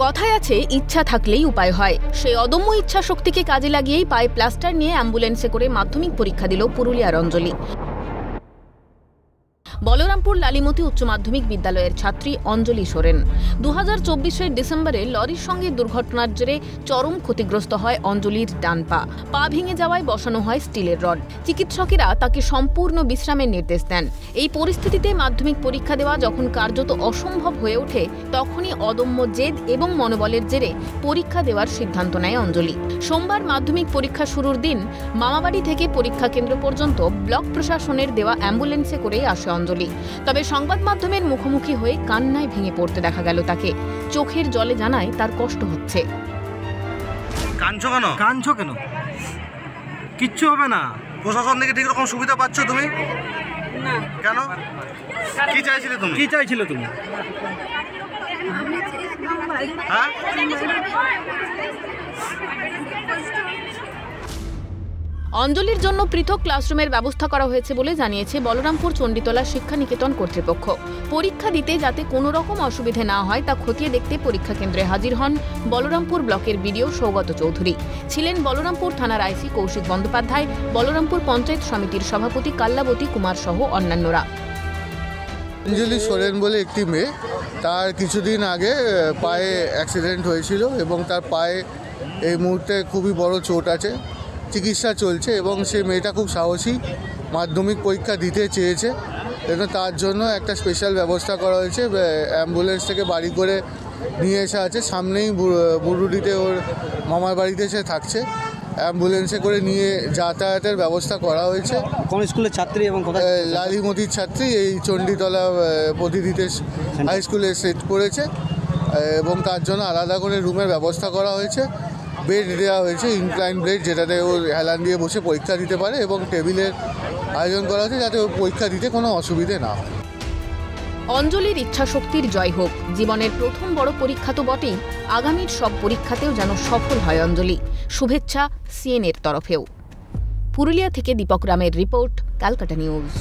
কথায় আছে ইচ্ছা থাকলেই উপায় হয়। সেই অদম্য ইচ্ছা শক্তিকে কাজে লাগিয়েই পায়ে প্লাস্টার নিয়ে অ্যাম্বুলেন্সে করে মাধ্যমিক পরীক্ষা দিল পুরুলিয়ার অঞ্জলি। বলরামপুর লালিমতি উচ্চ মাধ্যমিক বিদ্যালয়ের ছাত্রী অঞ্জলি সোরেন 2024 ডিসেম্বরে লরির সঙ্গে দুর্ঘটনার জেরে চরম ক্ষতিগ্রস্ত হয় অঞ্জলির ডান পা ভেঙে যাওয়ায় বসানো হয় স্টিলের রড। চিকিৎসকেরা তাকে সম্পূর্ণ বিশ্রামের নির্দেশ দেন। এই পরিস্থিতিতে মাধ্যমিক পরীক্ষা দেওয়া যখন কার্যত অসম্ভব হয়ে ওঠে, তখনই অদম্য জেদ এবং মনোবলের জেরে পরীক্ষা দেওয়ার সিদ্ধান্ত নেয় অঞ্জলি। সোমবার মাধ্যমিক পরীক্ষা শুরুর দিন মামাবাড়ি থেকে পরীক্ষা কেন্দ্র পর্যন্ত ব্লক প্রশাসনের দেওয়া অ্যাম্বুলেন্সে করেই আসে অঞ্জলি। তবে সংবাদ মাধ্যমের মুখোমুখি হয়ে কান্নায় ভেঙে পড়তে দেখা গেল তাকে। চোখের জলে জানায় তার কষ্ট হচ্ছে। কাঁদছো কেন? কিচ্ছু হবে না। প্রশাসন থেকে ঠিক রকম সুবিধা পাচ্ছ তুমি? না। কেন? কি চাইছিলে তুমি? হ্যাঁ? অঞ্জলির জন্য পৃথক ক্লাসরুমের ব্যবস্থা করা হয়েছে বলে জানিয়েছে বলরামপুর চণ্ডীতলা শিক্ষা নিকেতন কর্তৃপক্ষ। পরীক্ষা দিতে যাতে কোনো রকম অসুবিধে না হয় তা খতিয়ে দেখতে পরীক্ষা কেন্দ্রে হাজির হন বলরামপুর ব্লকের বিডিও সৌগত চৌধুরী। ছিলেন বলরামপুর থানার আইসি কৌশিক বন্দ্যোপাধ্যায়, বলরামপুর পঞ্চায়েত সমিতির সভাপতি কাল্লাবতী কুমার সহ অন্যান্যরা। অঞ্জলি সোরেন বলে একটি মেয়ে, তার কিছুদিন আগে পায়ে অ্যাক্সিডেন্ট হয়েছিল এবং তার পায়ে এই মুহূর্তে খুবই বড় চোট আছে, চিকিৎসা চলছে এবং সেই মেয়েটা খুব সাহসী, মাধ্যমিক পরীক্ষা দিতে চেয়েছে। এবং তার জন্য একটা স্পেশাল ব্যবস্থা করা হয়েছে। অ্যাম্বুলেন্স থেকে বাড়ি করে নিয়ে এসে আছে, সামনেই বুরুডিতে ওর মামার বাড়িতে সে থাকছে। অ্যাম্বুলেন্সে করে নিয়ে যাতায়াতের ব্যবস্থা করা হয়েছে। কোন স্কুলের ছাত্রী এবং লালিমতির ছাত্রী, এই চণ্ডীতলা প্রতিদিতে হাই স্কুলে সেট করেছে এবং তার জন্য আলাদা করে রুমের ব্যবস্থা করা হয়েছে। বেড দেওয়া হয়েছে, ইনক্লাইন বেড, যেটাতে ও হেলান দিয়ে বসে পরীক্ষা দিতে পারে এবং টেবিলের আয়োজন করা হয়েছে যাতে ও পরীক্ষা দিতে কোনো অসুবিধে না হয়। অঞ্জলির ইচ্ছা শক্তির জয় হোক। জীবনের প্রথম বড় পরীক্ষা তো বটেই, আগামীর সব পরীক্ষাতেও যেন সফল হয় অঞ্জলি। শুভেচ্ছা সিএনএর তরফেও। পুরুলিয়া থেকে দীপক রামের রিপোর্ট, ক্যালকাটা নিউজ।